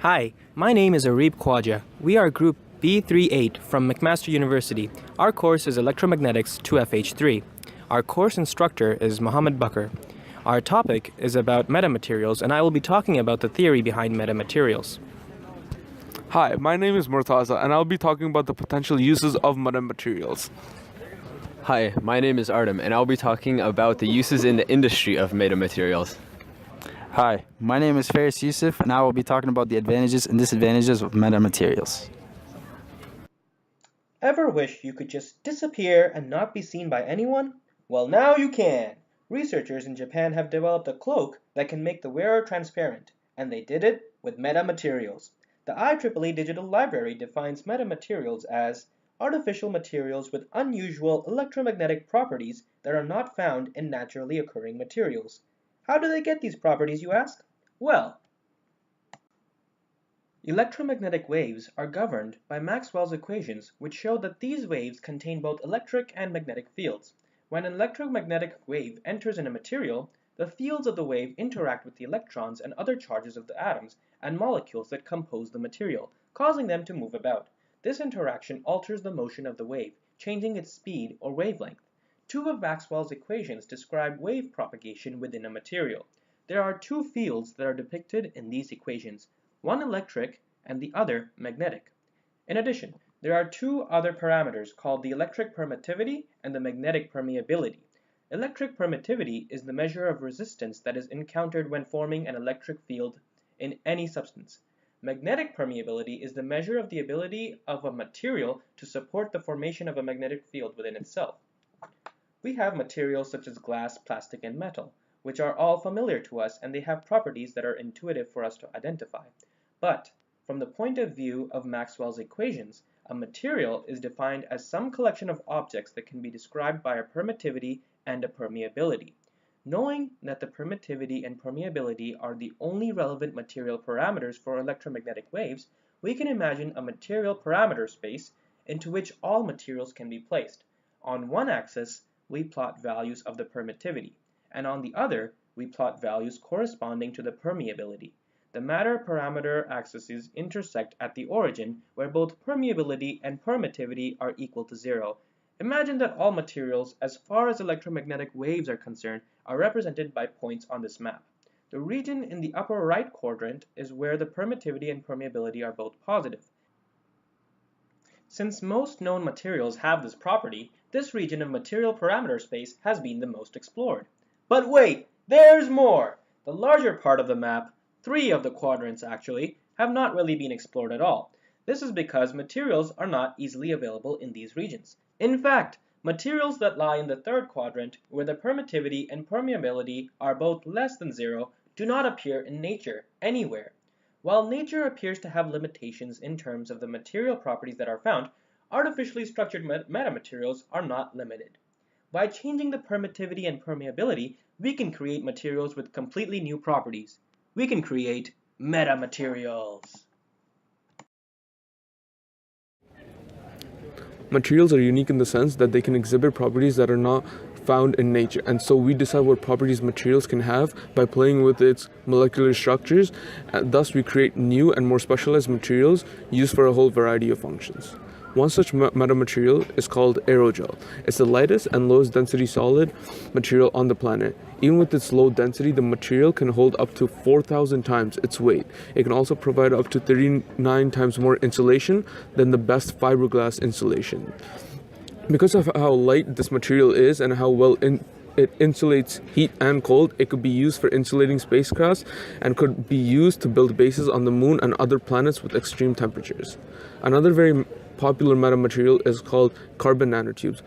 Hi, my name is Arib Khwaja. We are Group B38 from McMaster University. Our course is Electromagnetics 2FH3. Our course instructor is Mohammed Bakr. Our topic is about metamaterials, and I will be talking about the theory behind metamaterials. Hi, my name is Murtaza, and I'll be talking about the potential uses of metamaterials. Hi, my name is Artem, and I'll be talking about the uses in the industry of metamaterials. Hi, my name is Faris Yusuf, and I will be talking about the advantages and disadvantages of metamaterials. Ever wish you could just disappear and not be seen by anyone? Well, now you can! Researchers in Japan have developed a cloak that can make the wearer transparent, and they did it with metamaterials. The IEEE Digital Library defines metamaterials as artificial materials with unusual electromagnetic properties that are not found in naturally occurring materials. How do they get these properties, you ask? Well, electromagnetic waves are governed by Maxwell's equations, which show that these waves contain both electric and magnetic fields. When an electromagnetic wave enters in a material, the fields of the wave interact with the electrons and other charges of the atoms and molecules that compose the material, causing them to move about. This interaction alters the motion of the wave, changing its speed or wavelength. Two of Maxwell's equations describe wave propagation within a material. There are two fields that are depicted in these equations, one electric and the other magnetic. In addition, there are two other parameters called the electric permittivity and the magnetic permeability. Electric permittivity is the measure of resistance that is encountered when forming an electric field in any substance. Magnetic permeability is the measure of the ability of a material to support the formation of a magnetic field within itself. We have materials such as glass, plastic, and metal, which are all familiar to us, and they have properties that are intuitive for us to identify. But from the point of view of Maxwell's equations, a material is defined as some collection of objects that can be described by a permittivity and a permeability. Knowing that the permittivity and permeability are the only relevant material parameters for electromagnetic waves, we can imagine a material parameter space into which all materials can be placed. On one axis, we plot values of the permittivity, and on the other, we plot values corresponding to the permeability. The matter parameter axes intersect at the origin, where both permeability and permittivity are equal to 0. Imagine that all materials, as far as electromagnetic waves are concerned, are represented by points on this map. The region in the upper right quadrant is where the permittivity and permeability are both positive. Since most known materials have this property, this region of material parameter space has been the most explored. But wait, there's more! The larger part of the map, 3 of the quadrants actually, have not really been explored at all. This is because materials are not easily available in these regions. In fact, materials that lie in the 3rd quadrant, where the permittivity and permeability are both less than 0, do not appear in nature anywhere. While nature appears to have limitations in terms of the material properties that are found, artificially structured metamaterials are not limited. By changing the permittivity and permeability, we can create materials with completely new properties. We can create metamaterials. Materials are unique in the sense that they can exhibit properties that are not found in nature, and so we decide what properties materials can have by playing with its molecular structures, and thus we create new and more specialized materials used for a whole variety of functions. One such metamaterial is called aerogel. It's the lightest and lowest density solid material on the planet. Even with its low density, the material can hold up to 4,000 times its weight. It can also provide up to 39 times more insulation than the best fiberglass insulation. Because of how light this material is and how well it insulates heat and cold, it could be used for insulating spacecrafts and could be used to build bases on the moon and other planets with extreme temperatures. Another very popular metamaterial is called carbon nanotubes.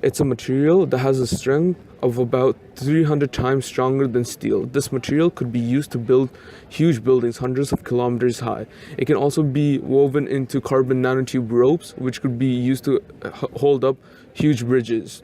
It's a material that has a strength of about 300 times stronger than steel. This material could be used to build huge buildings hundreds of kilometers high. It can also be woven into carbon nanotube ropes, which could be used to hold up huge bridges.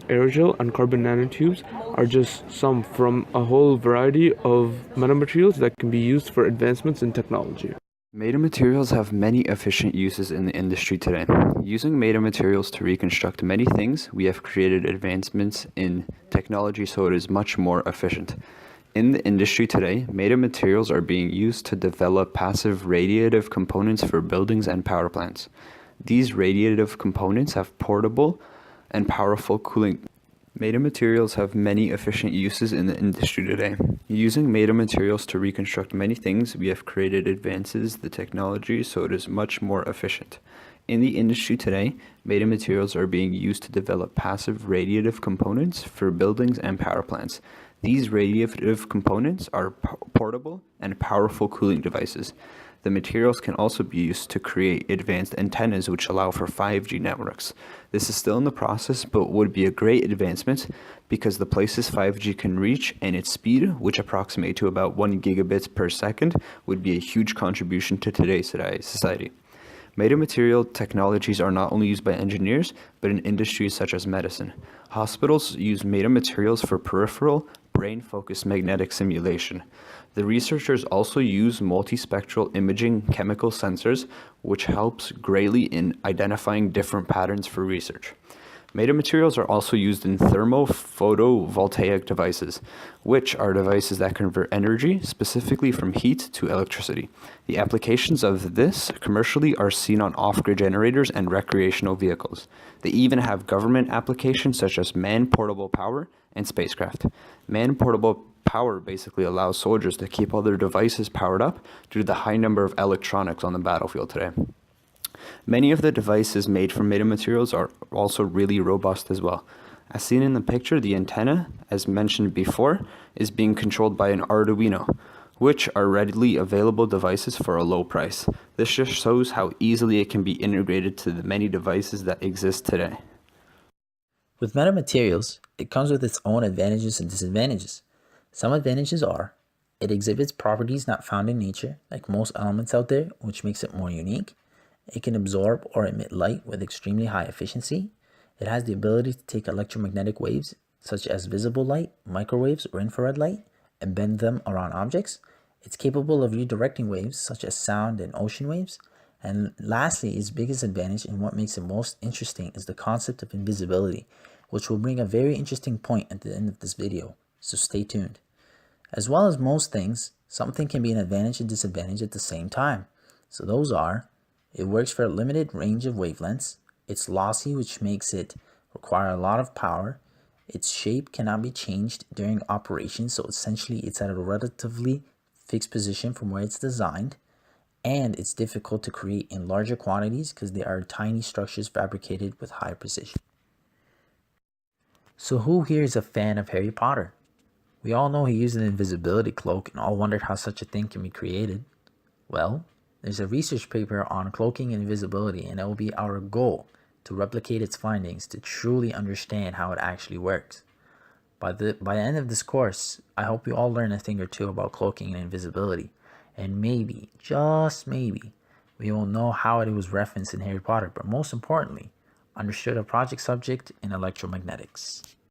Aerogel and carbon nanotubes are just some from a whole variety of metamaterials that can be used for advancements in technology. Metamaterials have many efficient uses in the industry today. Using metamaterials to reconstruct many things, we have created advancements in technology so it is much more efficient. In the industry today, metamaterials are being used to develop passive radiative components for buildings and power plants. These radiative components have portable and powerful cooling. Metamaterials have many efficient uses in the industry today. Using metamaterials to reconstruct many things, we have created advances in the technology so it is much more efficient. In the industry today, metamaterials are being used to develop passive radiative components for buildings and power plants. These radiative components are portable and powerful cooling devices. The materials can also be used to create advanced antennas which allow for 5G networks. This is still in the process but would be a great advancement because the places 5G can reach and its speed, which approximate to about 1 gigabits per second, would be a huge contribution to today's society. Metamaterial technologies are not only used by engineers, but in industries such as medicine. Hospitals use metamaterials for peripheral, brain-focused magnetic simulation. The researchers also use multispectral imaging chemical sensors, which helps greatly in identifying different patterns for research. Metamaterials are also used in thermophotovoltaic devices, which are devices that convert energy, specifically from heat to electricity. The applications of this commercially are seen on off-grid generators and recreational vehicles. They even have government applications such as man-portable power and spacecraft. Man-portable power basically allows soldiers to keep all their devices powered up due to the high number of electronics on the battlefield today. Many of the devices made from metamaterials are also really robust as well. As seen in the picture, the antenna, as mentioned before, is being controlled by an Arduino, which are readily available devices for a low price. This just shows how easily it can be integrated to the many devices that exist today. With metamaterials, it comes with its own advantages and disadvantages. Some advantages are, it exhibits properties not found in nature, like most elements out there, which makes it more unique. It can absorb or emit light with extremely high efficiency. It has the ability to take electromagnetic waves, such as visible light, microwaves, or infrared light, and bend them around objects. It's capable of redirecting waves, such as sound and ocean waves. And lastly, its biggest advantage and what makes it most interesting is the concept of invisibility, which will bring a very interesting point at the end of this video, so stay tuned. As well as most things, something can be an advantage and disadvantage at the same time. So those are, it works for a limited range of wavelengths, it's lossy, which makes it require a lot of power, its shape cannot be changed during operation, so essentially it's at a relatively fixed position from where it's designed, and it's difficult to create in larger quantities because they are tiny structures fabricated with high precision. So who here is a fan of Harry Potter? We all know he used an invisibility cloak and all wondered how such a thing can be created. Well, there's a research paper on cloaking and invisibility, and it will be our goal to replicate its findings to truly understand how it actually works. By the end of this course, I hope you all learn a thing or two about cloaking and invisibility, and maybe, just maybe, we will know how it was referenced in Harry Potter, but most importantly, understood a project subject in electromagnetics.